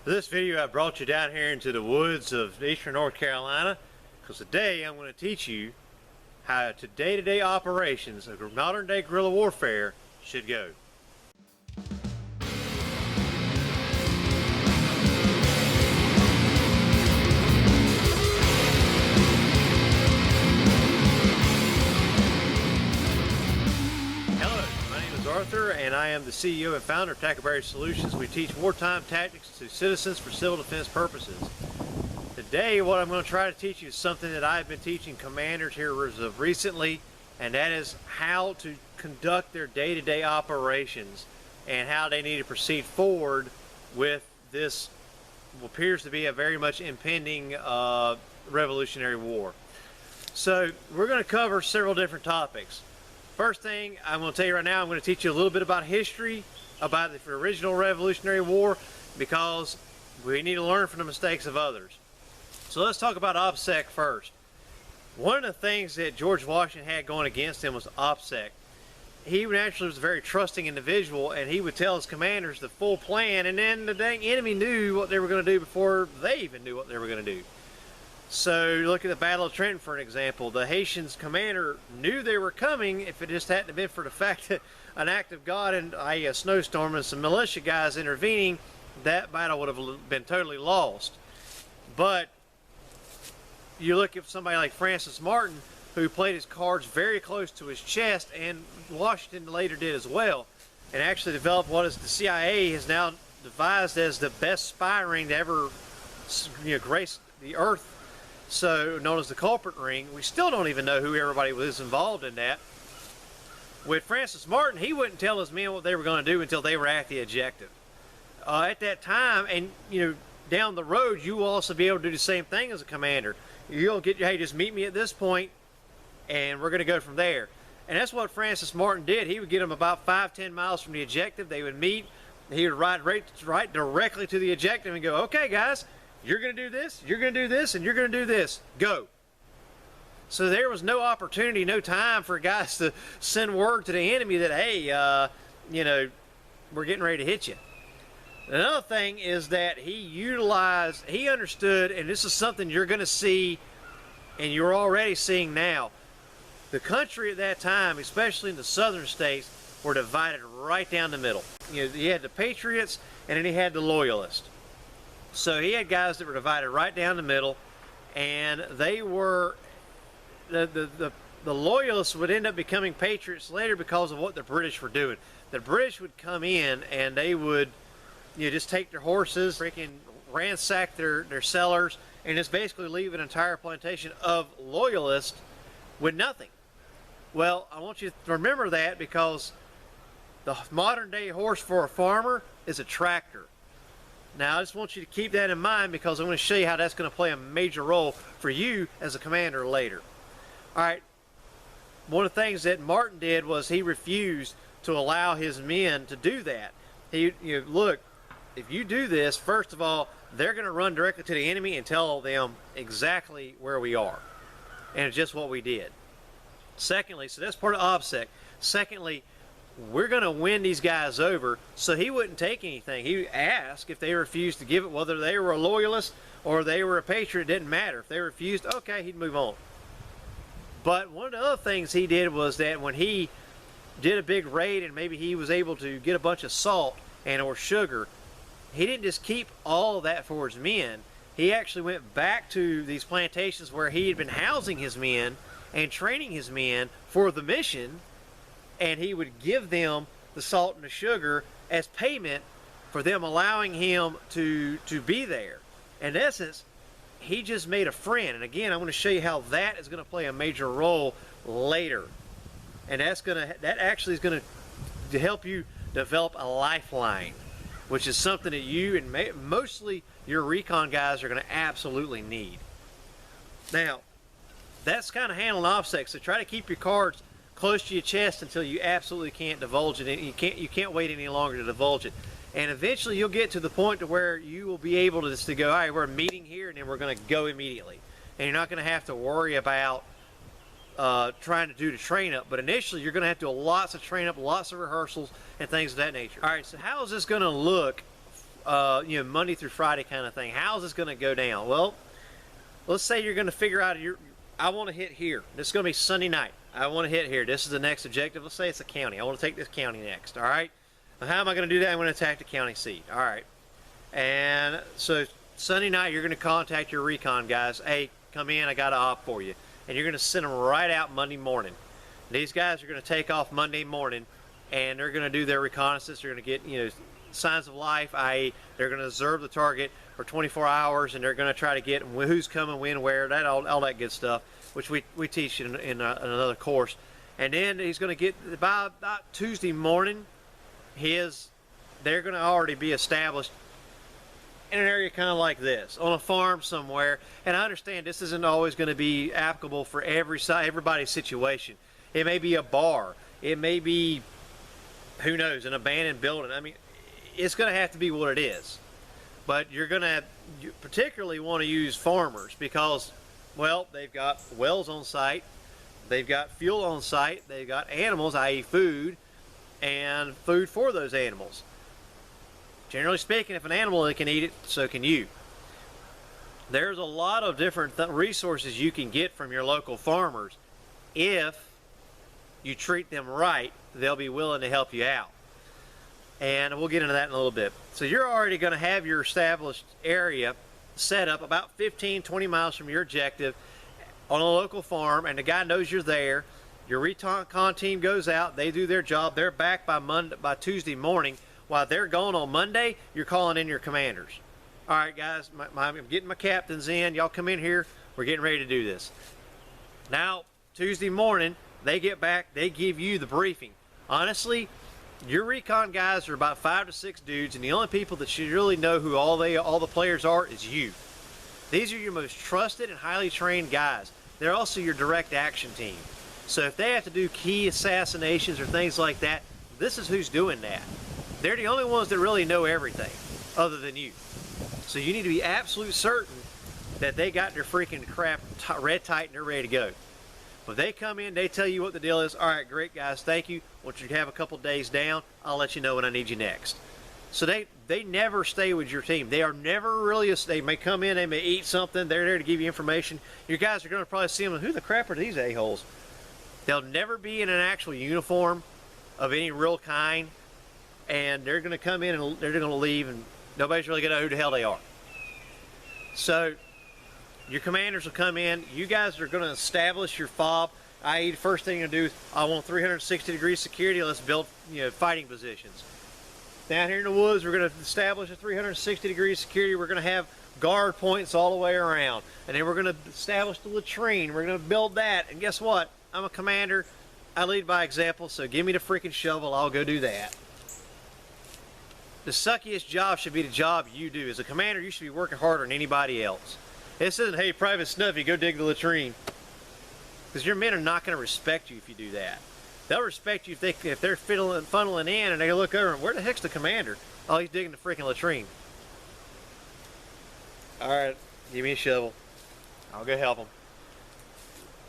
For this video, I brought you down here into the woods of eastern North Carolina because today I'm going to teach you how day-to-day operations of modern-day guerrilla warfare should go. Arthur, and I am the CEO and founder of Tackleberry Solutions. We teach wartime tactics to citizens for civil defense purposes. Today, what I'm going to try to teach you is something that I've been teaching commanders here as of recently, and that is how to conduct their day-to-day operations and how they need to proceed forward with this what appears to be a very much impending Revolutionary War. So we're going to cover several different topics. First thing I'm going to tell you right now, I'm going to teach you a little bit about history, about the original Revolutionary War, because we need to learn from the mistakes of others. So let's talk about OPSEC first. One of the things that George Washington had going against him was OPSEC. He naturally was a very trusting individual, and he would tell his commanders the full plan, and then the dang enemy knew what they were going to do before they even knew what they were going to do. So look at the Battle of Trenton for an example. The Haitians commander knew they were coming. If it just hadn't been for the fact that an act of God and a snowstorm and some militia guys intervening, that battle would have been totally lost. But you look at somebody like Francis Martin, who played his cards very close to his chest, and Washington later did as well, and actually developed what is the CIA has now devised as the best spy ring to ever grace the earth. So known as the culprit ring. We still don't even know who everybody was involved in that. With Francis Martin, he wouldn't tell his men what they were going to do until they were at the objective. At that time, and down the road, you will also be able to do the same thing as a commander. You'll get, hey, just meet me at this point, and we're going to go from there. And that's what Francis Martin did. He would get them about 5-10 miles from the objective. They would meet. He would ride right directly to the objective and go, okay, guys, you're going to do this, you're going to do this, and you're going to do this. Go. So there was no opportunity, no time for guys to send word to the enemy that, hey, we're getting ready to hit you. Another thing is that he understood, and this is something you're going to see, and you're already seeing now. The country at that time, especially in the southern states, were divided right down the middle. You had the patriots, and then he had the loyalists. So he had guys that were divided right down the middle, and they were the loyalists would end up becoming patriots later because of what the British were doing. The British would come in and they would just take their horses, freaking ransack their cellars, and just basically leave an entire plantation of loyalists with nothing. Well, I want you to remember that, because the modern day horse for a farmer is a tractor. Now, I just want you to keep that in mind, because I'm going to show you how that's going to play a major role for you as a commander later. All right, one of the things that Martin did was he refused to allow his men to do that. Look, if you do this, first of all, they're going to run directly to the enemy and tell them exactly where we are. And it's just what we did. Secondly, so that's part of OPSEC. Secondly, we're going to win these guys over, so he wouldn't take anything. He asked if they refused to give it, whether they were a loyalist or they were a patriot, it didn't matter. If they refused, okay, he'd move on. But one of the other things he did was that when he did a big raid and maybe he was able to get a bunch of salt or sugar, he didn't just keep all of that for his men. He actually went back to these plantations where he had been housing his men and training his men for the mission, and he would give them the salt and the sugar as payment for them allowing him to be there. In essence, he just made a friend. And again, I'm going to show you how that is going to play a major role later. And that actually is going to help you develop a lifeline, which is something that you and mostly your recon guys are going to absolutely need. Now, that's kind of handling OPSEC, so try to keep your cards close to your chest until you absolutely can't divulge it. You can't wait any longer to divulge it. And eventually you'll get to the point to where you will be able to just go, all right, we're meeting here, and then we're going to go immediately. And you're not going to have to worry about trying to do the train up. But initially you're going to have to do lots of train up, lots of rehearsals, and things of that nature. All right, so how is this going to look Monday through Friday kind of thing. How's this going to go down? Well, let's say you're going to figure out I want to hit here. This is going to be Sunday night. I want to hit here. This is the next objective. Let's say it's a county. I want to take this county next. All right. Now, how am I going to do that? I'm going to attack the county seat. All right. And so Sunday night, you're going to contact your recon guys. Hey, come in. I got an op for you. And you're going to send them right out Monday morning. These guys are going to take off Monday morning, and they're going to do their reconnaissance. They're going to get, signs of life, i.e. they're going to observe the target for 24 hours, and they're going to try to get who's coming, when, where, all that good stuff, which we teach in another course. And then he's going to get, by about Tuesday morning, they're going to already be established in an area kind of like this, on a farm somewhere. And I understand this isn't always going to be applicable for everybody's situation. It may be a bar. It may be, who knows, an abandoned building. I mean, it's going to have to be what it is. But you're going to particularly want to use farmers because, well, they've got wells on site, they've got fuel on site, they've got animals, i.e. food, and food for those animals. Generally speaking, if an animal can eat it, so can you. There's a lot of different resources you can get from your local farmers. If you treat them right, they'll be willing to help you out. And we'll get into that in a little bit. So you're already going to have your established area set up about 15-20 miles from your objective on a local farm, and the guy knows you're there. Your recon team goes out, they do their job, they're back by Tuesday morning. While they're gone on Monday, you're calling in your commanders. All right, guys, I'm getting my captains in. Y'all come in here. We're getting ready to do this. Now, Tuesday morning, they get back. They give you the briefing. Honestly, your recon guys are about 5 to 6 dudes, and the only people that should really know who all the players are is you. These are your most trusted and highly trained guys. They're also your direct action team. So if they have to do key assassinations or things like that, this is who's doing that. They're the only ones that really know everything other than you. So you need to be absolute certain that they got their freaking crap red tight and they're ready to go. But they come in, they tell you what the deal is. All right, great guys, thank you. Once you have a couple days down, I'll let you know when I need you next. So they never stay with your team. They are never really, they may come in, they may eat something, they're there to give you information. Your guys are going to probably see them, who the crap are these a-holes? They'll never be in an actual uniform of any real kind. And they're going to come in and they're going to leave, and nobody's really going to know who the hell they are. So your commanders will come in. You guys are going to establish your fob, i.e. the first thing you're going to do is, I want 360-degree security. Let's build fighting positions. Down here in the woods, we're going to establish a 360-degree security. We're going to have guard points all the way around. And then we're going to establish the latrine. We're going to build that. And guess what? I'm a commander. I lead by example, so give me the freaking shovel. I'll go do that. The suckiest job should be the job you do. As a commander, you should be working harder than anybody else. This isn't, hey, Private Snuffy, go dig the latrine. Because your men are not going to respect you if you do that. They'll respect you if they're funneling in and they look over and, where the heck's the commander? Oh, he's digging the freaking latrine. All right, give me a shovel. I'll go help him.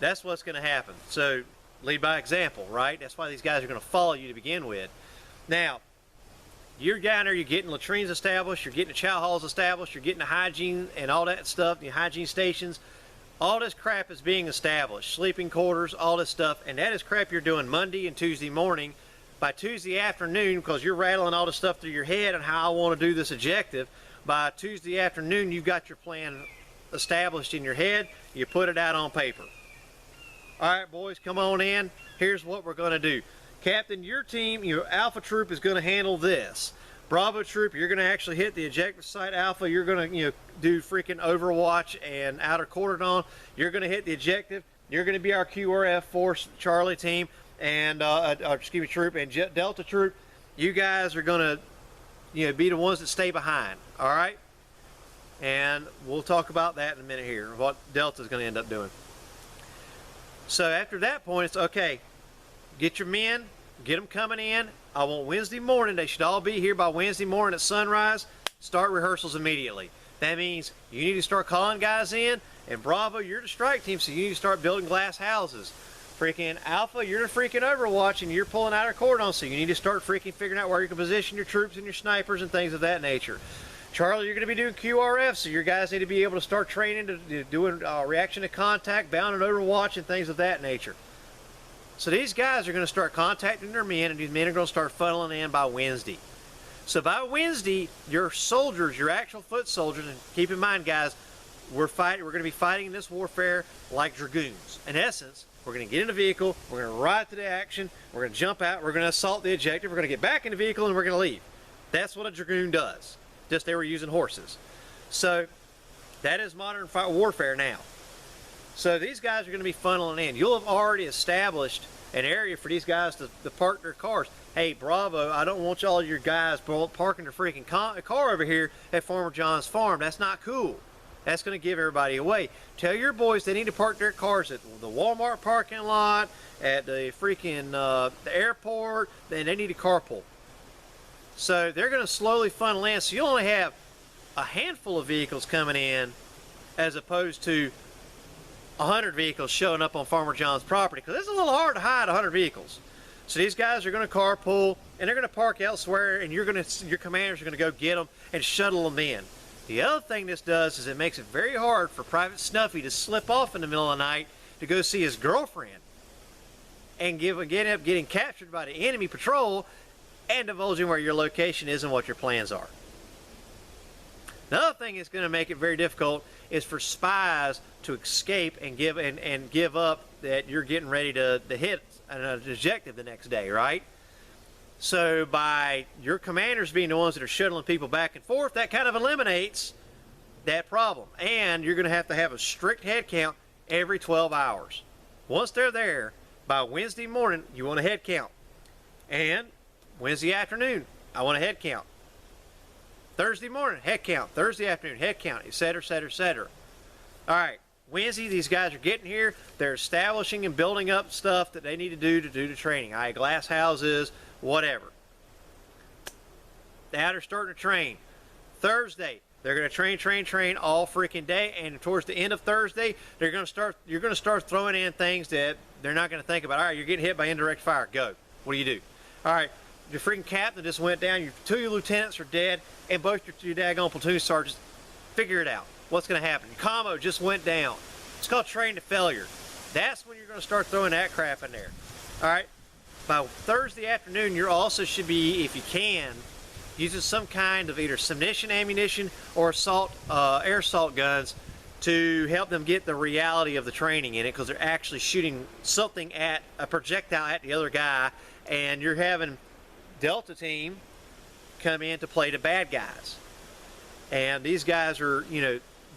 That's what's going to happen. So, lead by example, right? That's why these guys are going to follow you to begin with. Now, you're down there, you're getting latrines established, you're getting the chow halls established, you're getting the hygiene and all that stuff, the hygiene stations. All this crap is being established, sleeping quarters, all this stuff, and that is crap you're doing Monday and Tuesday morning. By Tuesday afternoon, because you're rattling all this stuff through your head on how I want to do this objective, by Tuesday afternoon, you've got your plan established in your head, you put it out on paper. All right, boys, come on in. Here's what we're going to do. Captain, your team, your Alpha Troop is going to handle this. Bravo Troop, you're going to actually hit the objective site Alpha. You're going to do freaking Overwatch and Outer Cordon. You're going to hit the objective. You're going to be our QRF Force Charlie team and Troop, and Delta Troop. You guys are going to be the ones that stay behind. All right, and we'll talk about that in a minute here. What Delta is going to end up doing. So after that point, it's okay. Get your men, get them coming in. I want Wednesday morning. They should all be here by Wednesday morning at sunrise. Start rehearsals immediately. That means you need to start calling guys in. And Bravo, you're the strike team, so you need to start building glass houses Freaking Alpha, you're in freaking Overwatch and you're pulling out our cordon, so you need to start freaking figuring out where you can position your troops and your snipers and things of that nature. Charlie, you're going to be doing QRF, so your guys need to be able to start training to doing reaction to contact, bound and Overwatch, and things of that nature. So these guys are going to start contacting their men, and these men are going to start funneling in by Wednesday. So by Wednesday, your soldiers, your actual foot soldiers, and keep in mind, guys, we're going to be fighting in this warfare like dragoons. In essence, we're going to get in a vehicle, we're going to ride to the action, we're going to jump out, we're going to assault the objective, we're going to get back in the vehicle, and we're going to leave. That's what a dragoon does. Just they were using horses. So that is modern warfare now. So these guys are going to be funneling in. You'll have already established an area for these guys to park their cars. Hey, Bravo, I don't want all your guys parking their freaking car over here at Farmer John's farm. That's not cool. That's going to give everybody away. Tell your boys they need to park their cars at the Walmart parking lot, at the freaking the airport, and they need to carpool. So they're going to slowly funnel in. So you only have a handful of vehicles coming in as opposed to 100 vehicles showing up on Farmer John's property, because it's a little hard to hide 100 vehicles. So these guys are going to carpool, and they're going to park elsewhere, and your commanders are going to go get them and shuttle them in. The other thing this does is it makes it very hard for Private Snuffy to slip off in the middle of the night to go see his girlfriend and end up getting captured by the enemy patrol and divulging where your location is and what your plans are. The other thing that's going to make it very difficult is for spies to escape and give up that you're getting ready to hit an objective the next day, right? So by your commanders being the ones that are shuttling people back and forth, that kind of eliminates that problem. And you're going to have a strict head count every 12 hours. Once they're there, by Wednesday morning, you want a head count. And Wednesday afternoon, I want a head count. Thursday morning, head count. Thursday afternoon, head count, etc., etc., etc. All right, Wednesday, these guys are getting here. They're establishing and building up stuff that they need to do the training. Glass houses, whatever. Now they're starting to train. Thursday, they're going to train all freaking day, and towards the end of Thursday, you're going to start throwing in things that they're not going to think about. All right, you're getting hit by indirect fire. Go. What do you do? All right, your freaking captain just went down. Two of your lieutenants are dead, and both your daggone platoon sergeants. Figure it out. What's going to happen? Your commo just went down. It's called train to failure. That's when you're going to start throwing that crap in there. All right. By Thursday afternoon, you also should be, if you can, using some kind of either submission ammunition or air assault guns to help them get the reality of the training in it, because they're actually shooting something at a projectile at the other guy, and you're having Delta team come in to play the bad guys. And these guys are,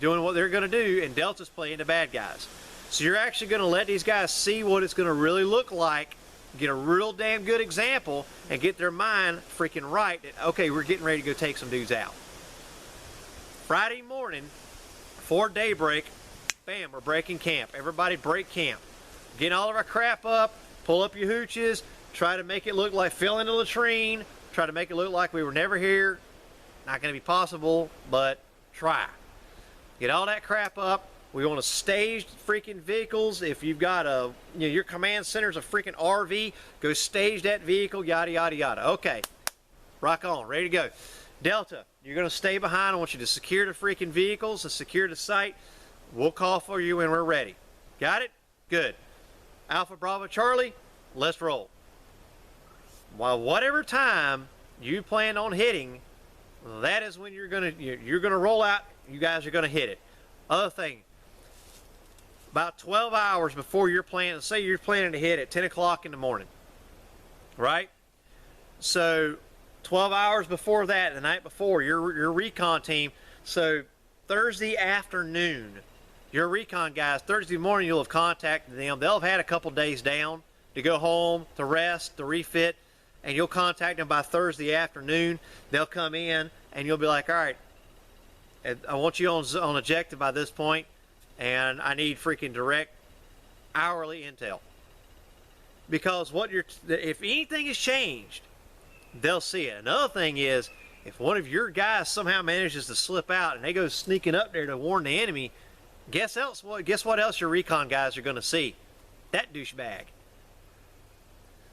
doing what they're going to do, and Delta's playing the bad guys. So you're actually going to let these guys see what it's going to really look like, get a real damn good example, and get their mind freaking right that, okay, we're getting ready to go take some dudes out. Friday morning, before daybreak, bam, we're breaking camp. Everybody break camp. Get all of our crap up, pull up your hooches, try to make it look like fill in the latrine, try to make it look like we were never here. Not going to be possible, but try. Get all that crap up. We want to stage freaking vehicles. If you've got your command center's a freaking RV, go stage that vehicle, yada, yada, yada. Okay, rock on, ready to go. Delta, you're going to stay behind. I want you to secure the freaking vehicles and secure the site. We'll call for you when we're ready. Got it? Good. Alpha Bravo Charlie, let's roll. While whatever time you plan on hitting, that is when you're going to roll out. You guys are going to hit it. Other thing, about 12 hours before you're planning, say you're planning to hit at 10 o'clock in the morning, right? So 12 hours before that, the night before, your recon team, so Thursday afternoon, your recon guys, Thursday morning you'll have contacted them. They'll have had a couple days down to go home, to rest, to refit, and you'll contact them by Thursday afternoon. They'll come in, and you'll be like, all right, I want you on objective by this point, and I need freaking direct hourly intel. Because if anything has changed, they'll see it. Another thing is, if one of your guys somehow manages to slip out and they go sneaking up there to warn the enemy, guess what else your recon guys are going to see? That douchebag.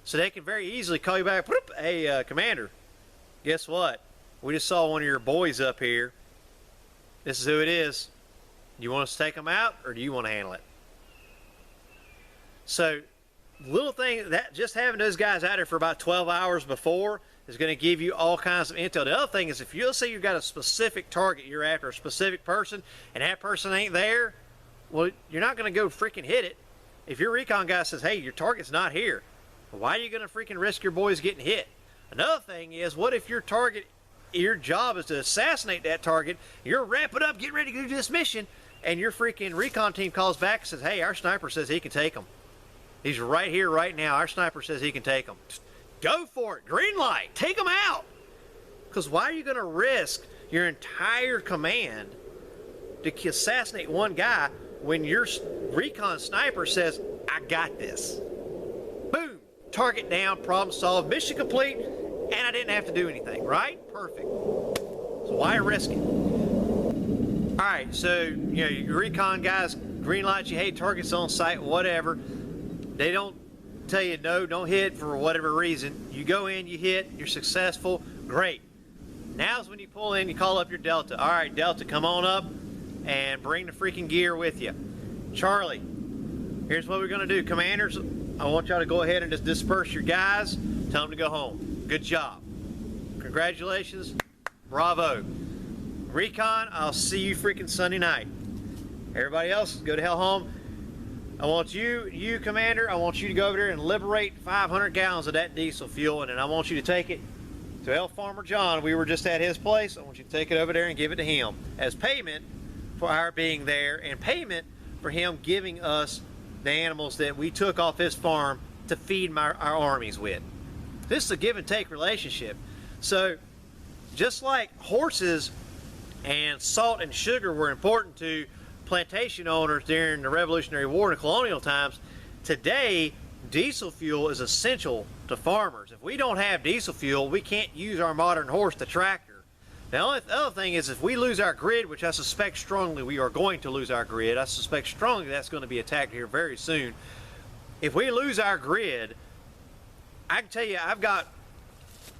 So they can very easily call you back, hey, Commander, guess what? We just saw one of your boys up here. This is who it is. You want us to take them out, or do you want to handle it? So, little thing, that just having those guys out there for about 12 hours before is going to give you all kinds of intel. The other thing is, if you'll say you've got a specific target you're after, a specific person, and that person ain't there, well, you're not going to go freaking hit it. If your recon guy says, hey, your target's not here, why are you going to freaking risk your boys getting hit? Another thing is, what if your target, your job is to assassinate that target, you're ramping up, getting ready to do this mission, and your freaking recon team calls back and says, hey, our sniper says he can take them. He's right here, right now. Our sniper says he can take them. Go for it. Green light. Take them out. Because why are you going to risk your entire command to assassinate one guy when your recon sniper says, I got this? Boom. Target down, problem solved, mission complete, and I didn't have to do anything, right? Perfect. So why risk it? All right, so, you know, your recon guys green light you, hey, target's on site, whatever. They don't tell you no, don't hit for whatever reason. You go in, you hit, you're successful, great. Now's when you pull in, you call up your Delta. All right, Delta, come on up and bring the freaking gear with you. Charlie, here's what we're gonna do. Commanders, I want y'all to go ahead and just disperse your guys. Tell them to go home. Good job. Congratulations. Bravo. Recon, I'll see you freaking Sunday night. Everybody else, go to hell home. I want you Commander, I want you to go over there and liberate 500 gallons of that diesel fuel, and then I want you to take it to El Farmer John. We were just at his place. I want you to take it over there and give it to him as payment for our being there and payment for him giving us the animals that we took off his farm to feed our armies with. This is a give and take relationship. So just like horses and salt and sugar were important to plantation owners during the Revolutionary War and colonial times, today diesel fuel is essential to farmers. If we don't have diesel fuel, we can't use our modern horse, the tractor. The other thing is, if we lose our grid, which I suspect strongly we are going to lose our grid, I suspect strongly that's going to be attacked here very soon. If we lose our grid, I can tell you I've got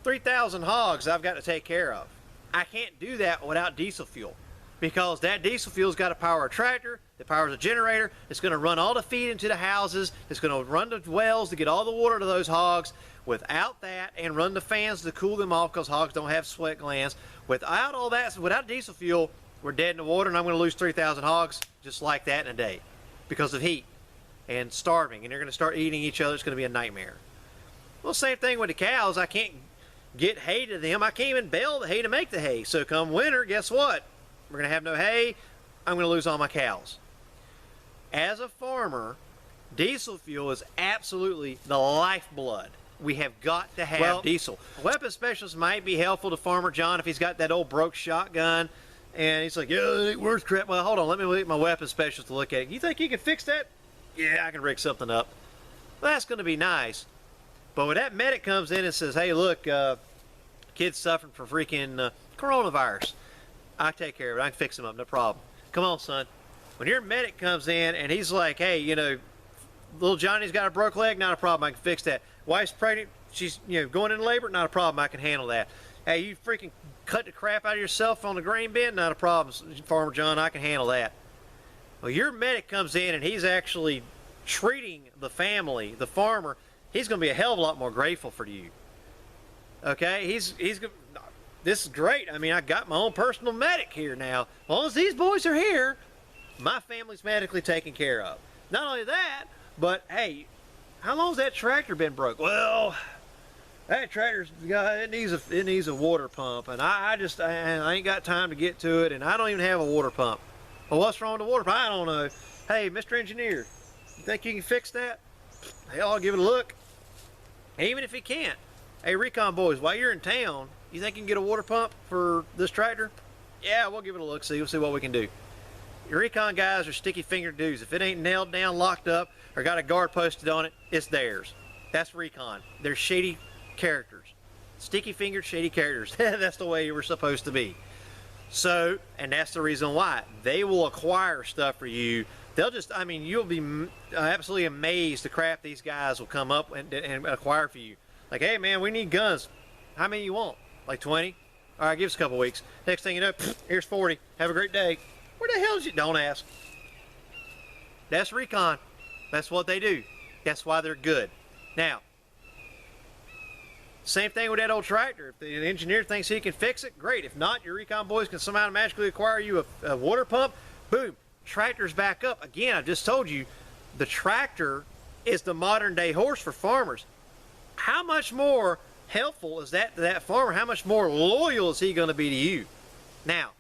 3,000 hogs I've got to take care of. I can't do that without diesel fuel, because that diesel fuel's got to power a tractor, that powers a generator, it's going to run all the feed into the houses, it's going to run the wells to get all the water to those hogs. Without that, and run the fans to cool them off, because hogs don't have sweat glands. Without all that, without diesel fuel, we're dead in the water, and I'm going to lose 3,000 hogs just like that in a day because of heat and starving, and they're going to start eating each other. It's going to be a nightmare. Well, same thing with the cows. I can't get hay to them. I can't even bale the hay to make the hay. So come winter, guess what? We're going to have no hay. I'm going to lose all my cows. As a farmer, diesel fuel is absolutely the lifeblood. We have got to have diesel. A weapons specialist might be helpful to Farmer John if he's got that old broke shotgun and he's like, yeah, it ain't worth crap. Well, hold on, let me get my weapons specialist to look at it. You think you can fix that? Yeah, I can rig something up. Well, that's going to be nice. But when that medic comes in and says, hey, look, kid's suffering from freaking coronavirus, I take care of it. I can fix him up, no problem. Come on, son. When your medic comes in and he's like, hey, you know, little Johnny's got a broke leg, not a problem, I can fix that. Wife's pregnant, she's, you know, going into labor, not a problem, I can handle that. Hey, you freaking cut the crap out of yourself on the grain bin, not a problem, Farmer John, I can handle that. Well, your medic comes in and he's actually treating the family, the farmer, he's going to be a hell of a lot more grateful for you. Okay, this is great. I mean, I got my own personal medic here now. As long as these boys are here, my family's medically taken care of. Not only that, but hey, how long's that tractor been broke? Well, that tractor's it needs a water pump, and I ain't got time to get to it, and I don't even have a water pump. Well, what's wrong with the water pump? I don't know. Hey, Mr. Engineer, you think you can fix that? Hell, I'll give it a look. And even if he can't, hey, recon boys, while you're in town, you think you can get a water pump for this tractor? Yeah, we'll give it a look. We'll see what we can do. Your recon guys are sticky-fingered dudes. If it ain't nailed down, locked up, or got a guard posted on it, it's theirs. That's recon. They're shady characters. Sticky-fingered, shady characters. That's the way you were supposed to be. So, and that's the reason why. They will acquire stuff for you they'll just, I mean, you'll be absolutely amazed the crap these guys will come up and acquire for you. Like, hey man, we need guns. How many you want? Like 20? All right, give us a couple weeks. Next thing you know, here's 40. Have a great day. Where the hell is you? Don't ask. That's recon. That's what they do. That's why they're good. Now, same thing with that old tractor. If the engineer thinks he can fix it, great. If not, your recon boys can somehow magically acquire you a water pump. Boom, tractor's back up. Again, I just told you, the tractor is the modern day horse for farmers. How much more helpful is that to that farmer? How much more loyal is he going to be to you? Now,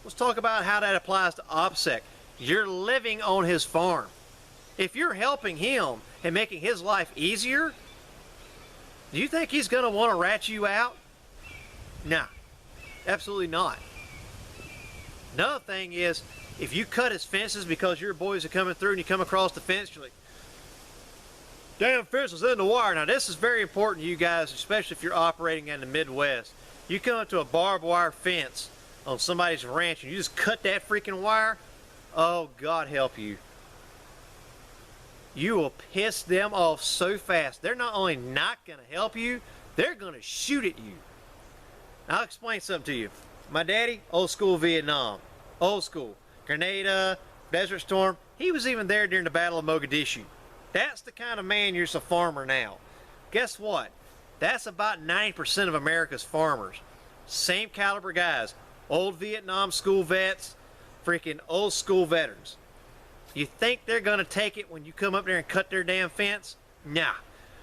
let's talk about how that applies to OPSEC. You're living on his farm. If you're helping him and making his life easier, do you think he's going to want to rat you out? Nah, absolutely not. Another thing is, if you cut his fences because your boys are coming through and you come across the fence, you're like, damn fence is in the wire. Now this is very important to you guys, especially if you're operating in the Midwest. You come up to a barbed wire fence on somebody's ranch and you just cut that freaking wire, oh God help you. You will piss them off so fast. They're not only not going to help you, they're going to shoot at you. Now, I'll explain something to you. My daddy, old school Vietnam. Old school. Grenada, Desert Storm. He was even there during the Battle of Mogadishu. That's the kind of man you're a farmer now. Guess what? That's about 90% of America's farmers. Same caliber guys. Old Vietnam school vets, freaking old school veterans. You think they're going to take it when you come up there and cut their damn fence? Nah.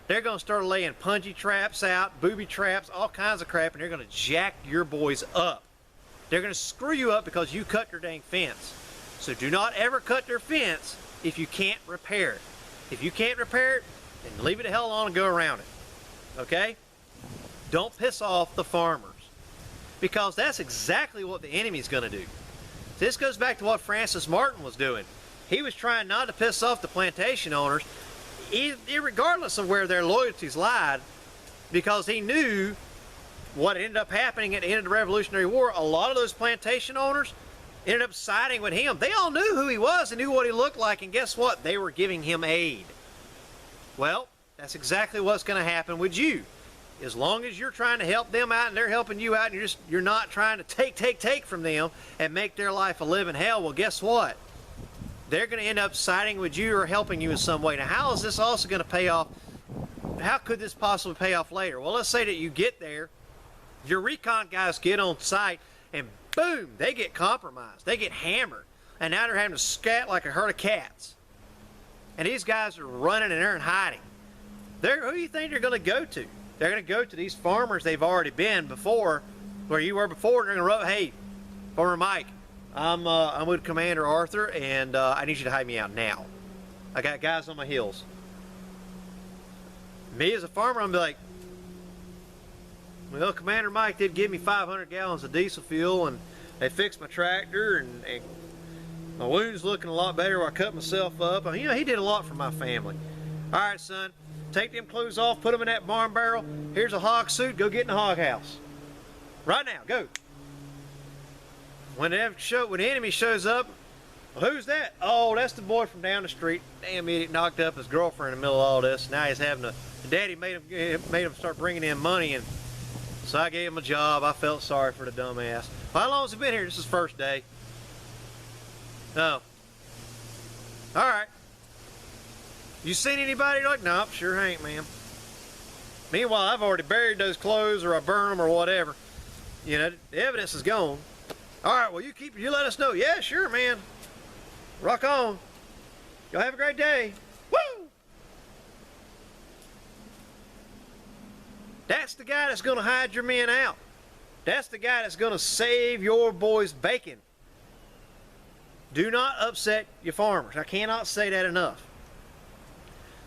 They're going to start laying punji traps out, booby traps, all kinds of crap, and they're going to jack your boys up. They're going to screw you up because you cut their dang fence. So do not ever cut their fence if you can't repair it. If you can't repair it, then leave it the hell alone and go around it. Okay? Don't piss off the farmers. Because that's exactly what the enemy's going to do. This goes back to what Francis Martin was doing. He was trying not to piss off the plantation owners, regardless of where their loyalties lied, because he knew what ended up happening at the end of the Revolutionary War. A lot of those plantation owners ended up siding with him. They all knew who he was and knew what he looked like, and guess what? They were giving him aid. Well, that's exactly what's going to happen with you. As long as you're trying to help them out and they're helping you out, and you're not trying to take from them and make their life a living hell, well, guess what? They're going to end up siding with you or helping you in some way. Now, how is this also going to pay off? How could this possibly pay off later? Well, let's say that you get there, your recon guys get on site, and boom, they get compromised. They get hammered. And now they're having to scat like a herd of cats. And these guys are running and they're in hiding. Who do you think they're going to go to? They're going to go to these farmers they've already been before, where you were before, and they're going to hey, Farmer Mike, I'm with Commander Arthur, and I need you to hide me out now. I got guys on my heels. Me as a farmer, I'm like, well, Commander Mike did give me 500 gallons of diesel fuel, and they fixed my tractor, and my wound's looking a lot better where I cut myself up. I mean, he did a lot for my family. All right, son, take them clothes off, put them in that barn barrel. Here's a hog suit. Go get in the hog house. Right now, go. When the enemy shows up, well, who's that? Oh, that's the boy from down the street. Damn idiot knocked up his girlfriend in the middle of all this. Now he's having daddy made him start bringing in money, and so I gave him a job. I felt sorry for the dumbass. Well, how long has he been here? This is his first day. Oh. All right. You seen anybody? You're like, nope, sure ain't, ma'am. Meanwhile, I've already buried those clothes, or I burned them, or whatever. You know, the evidence is gone. All right, well, you let us know. Yeah, sure, man. Rock on. Y'all have a great day. Woo! That's the guy that's going to hide your men out. That's the guy that's going to save your boys' bacon. Do not upset your farmers. I cannot say that enough.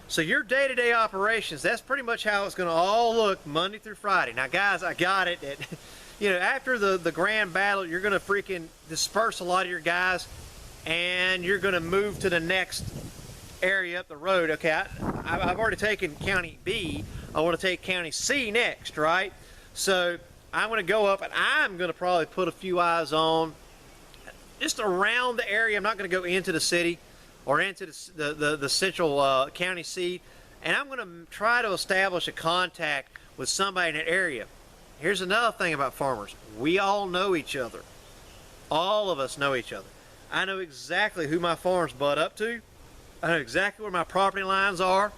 So your day-to-day operations, that's pretty much how it's going to all look Monday through Friday. Now, guys, I got it. You know, after the grand battle, you're going to freaking disperse a lot of your guys, and you're going to move to the next area up the road. Okay, I've already taken County B. I want to take County C next, right? So I'm going to go up, and I'm going to probably put a few eyes on just around the area. I'm not going to go into the city. or into the central county seat, and I'm going to try to establish a contact with somebody in that area. Here's another thing about farmers. We all know each other. All of us know each other. I know exactly who my farms butt up to. I know exactly where my property lines are.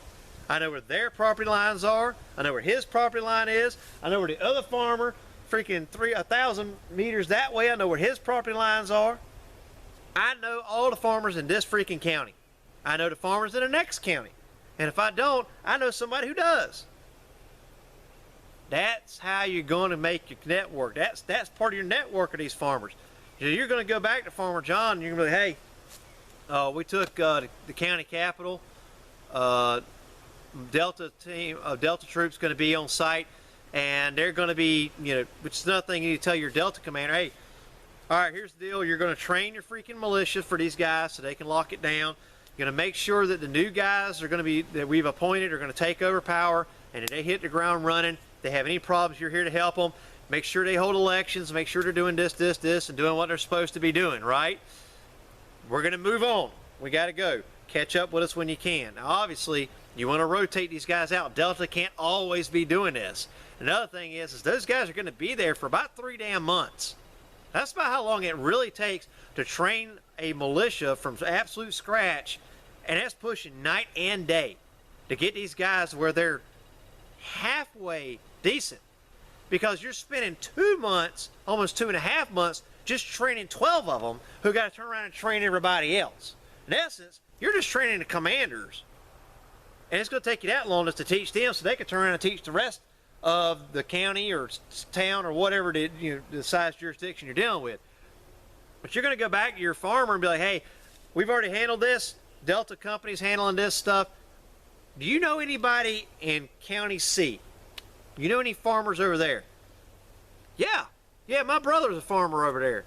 I know where their property lines are. I know where his property line is. I know where the other farmer, freaking 1,000 meters that way, I know where his property lines are. I know all the farmers in this freaking county. I know the farmers in the next county. And if I don't, I know somebody who does. That's how you're going to make your network. That's part of your network of these farmers. You're going to go back to Farmer John and you're going to be like, hey, we took the county capital. Delta troops going to be on site, and they're going to be, which is another thing you need to tell your Delta commander, hey, all right, here's the deal. You're going to train your freaking militia for these guys so they can lock it down. You're going to make sure that the new guys are going to be, that we've appointed, are going to take over power, and if they hit the ground running, if they have any problems, you're here to help them. Make sure they hold elections, make sure they're doing this, and doing what they're supposed to be doing, right? We're going to move on. We got to go. Catch up with us when you can. Now, obviously, you want to rotate these guys out. Delta can't always be doing this. Another thing is those guys are going to be there for about 3 damn months. That's about how long it really takes to train a militia from absolute scratch, and that's pushing night and day to get these guys where they're halfway decent. Because you're spending 2 months, almost 2.5 months, just training 12 of them who got to turn around and train everybody else. In essence, you're just training the commanders. And it's going to take you that long just to teach them so they can turn around and teach the rest of the county or town or whatever the size jurisdiction you're dealing with. But you're going to go back to your farmer and be like, hey, we've already handled this. Delta Company's handling this stuff. Do you know anybody in County C? You know any farmers over there? Yeah, my brother's a farmer over there.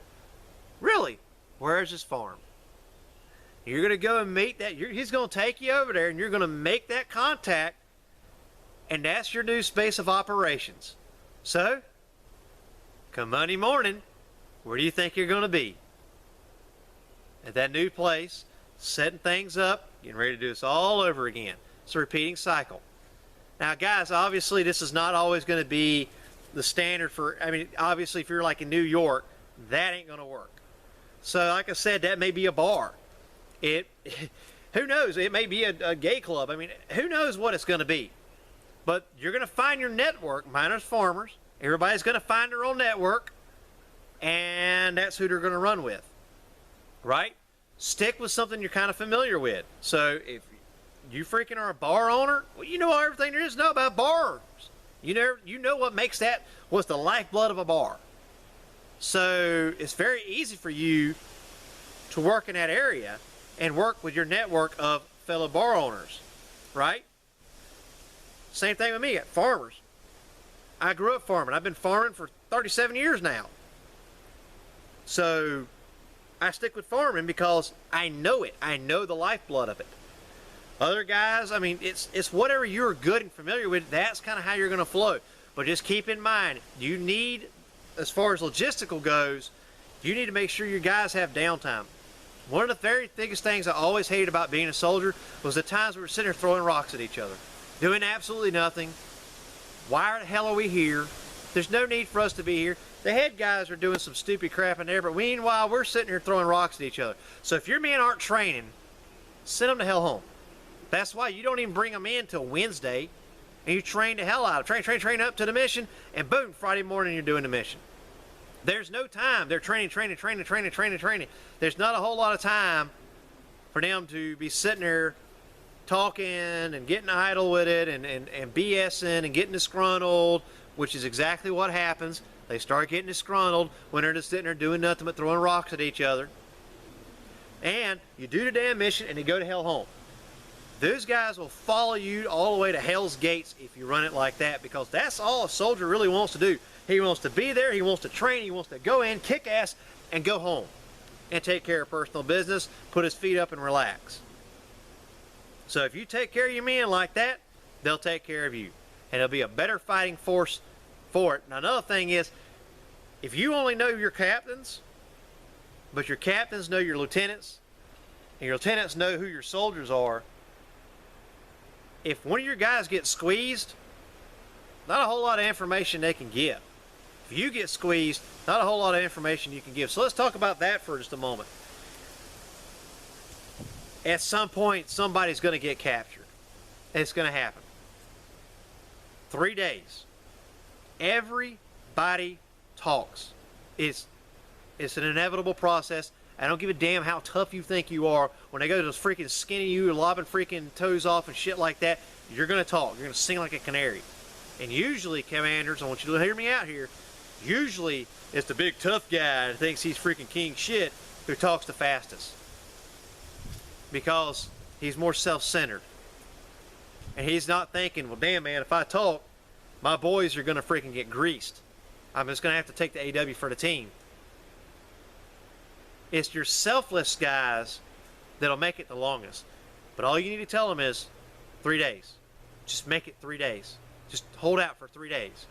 Really? Where's his farm? You're going to go and meet that. He's going to take you over there, and you're going to make that contact, and that's your new space of operations. So, come Monday morning, where do you think you're going to be? At that new place, setting things up, getting ready to do this all over again. It's a repeating cycle. Now, guys, obviously, this is not always going to be the standard for, obviously, if you're like in New York, that ain't going to work. So, like I said, that may be a bar. Who knows? It may be a gay club. Who knows what it's going to be? But you're going to find your network, minus farmers. Everybody's going to find their own network, and that's who they're going to run with, right? Stick with something you're kind of familiar with. So if you freaking are a bar owner, well, you know everything there is to know about bars. You know what makes that, what's the lifeblood of a bar. So it's very easy for you to work in that area and work with your network of fellow bar owners, right? Same thing with me, farmers. I grew up farming. I've been farming for 37 years now. So I stick with farming because I know it. I know the lifeblood of it. Other guys, it's whatever you're good and familiar with, that's kind of how you're going to flow. But just keep in mind, you need, as far as logistical goes, you need to make sure your guys have downtime. One of the very biggest things I always hated about being a soldier was the times we were sitting there throwing rocks at each other, doing absolutely nothing. Why the hell are we here? There's no need for us to be here. The head guys are doing some stupid crap in there, but meanwhile, we're sitting here throwing rocks at each other. So if your men aren't training, send them to hell home. That's why you don't even bring them in till Wednesday, and you train the hell out of them. Train up to the mission, and boom, Friday morning you're doing the mission. There's no time. They're training. There's not a whole lot of time for them to be sitting there talking and getting idle with it and BSing and getting disgruntled, which is exactly what happens. They start getting disgruntled when they're just sitting there doing nothing but throwing rocks at each other. And you do the damn mission and they go to hell home. Those guys will follow you all the way to hell's gates if you run it like that, because that's all a soldier really wants to do. He wants to be there, he wants to train, he wants to go in, kick ass, and go home. And take care of personal business, put his feet up and relax. So if you take care of your men like that, they'll take care of you. And it'll be a better fighting force for it. Now another thing is, if you only know your captains, but your captains know your lieutenants, and your lieutenants know who your soldiers are, if one of your guys gets squeezed, not a whole lot of information they can give. If you get squeezed, not a whole lot of information you can give. So let's talk about that for just a moment. At some point, somebody's going to get captured. It's going to happen. 3 days. Everybody talks. It's an inevitable process. I don't give a damn how tough you think you are. When they go to those freaking skinny you, lobbing freaking toes off and shit like that, you're going to talk. You're going to sing like a canary. And usually, commanders, I want you to hear me out here, usually it's the big tough guy that thinks he's freaking king shit who talks the fastest. Because he's more self-centered. And he's not thinking, well, damn, man, if I talk, my boys are going to freaking get greased. I'm just going to have to take the AW for the team. It's your selfless guys that'll make it the longest. But all you need to tell them is 3 days. Just make it 3 days. Just hold out for 3 days.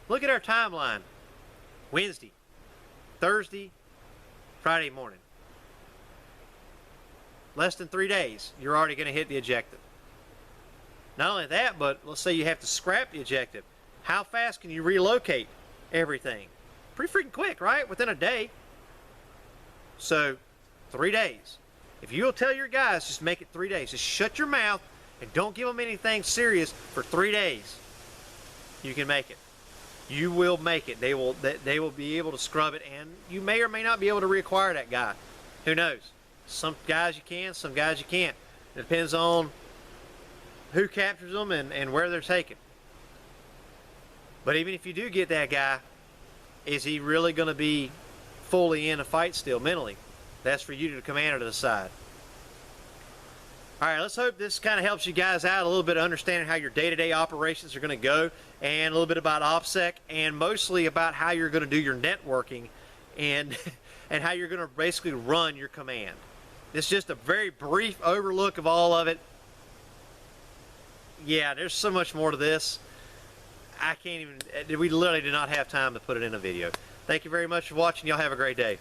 Look at our timeline. Wednesday, Thursday, Friday morning. Less than 3 days, you're already going to hit the objective. Not only that, but let's say you have to scrap the objective. How fast can you relocate everything? Pretty freaking quick, right? Within a day. So, 3 days. If you'll tell your guys, just make it 3 days. Just shut your mouth and don't give them anything serious for 3 days. You can make it. You will make it. They will be able to scrub it, and you may or may not be able to reacquire that guy. Who knows? Some guys you can, some guys you can't. It depends on who captures them and where they're taken. But even if you do get that guy, is he really going to be fully in a fight still mentally? That's for you, the commander, to decide. All right, let's hope this kind of helps you guys out a little bit of understanding how your day-to-day operations are going to go, and a little bit about OPSEC, and mostly about how you're going to do your networking and and how you're going to basically run your command. It's just a very brief overlook of all of it. Yeah, there's so much more to this. I can't even, we literally do not have time to put it in a video. Thank you very much for watching. Y'all have a great day.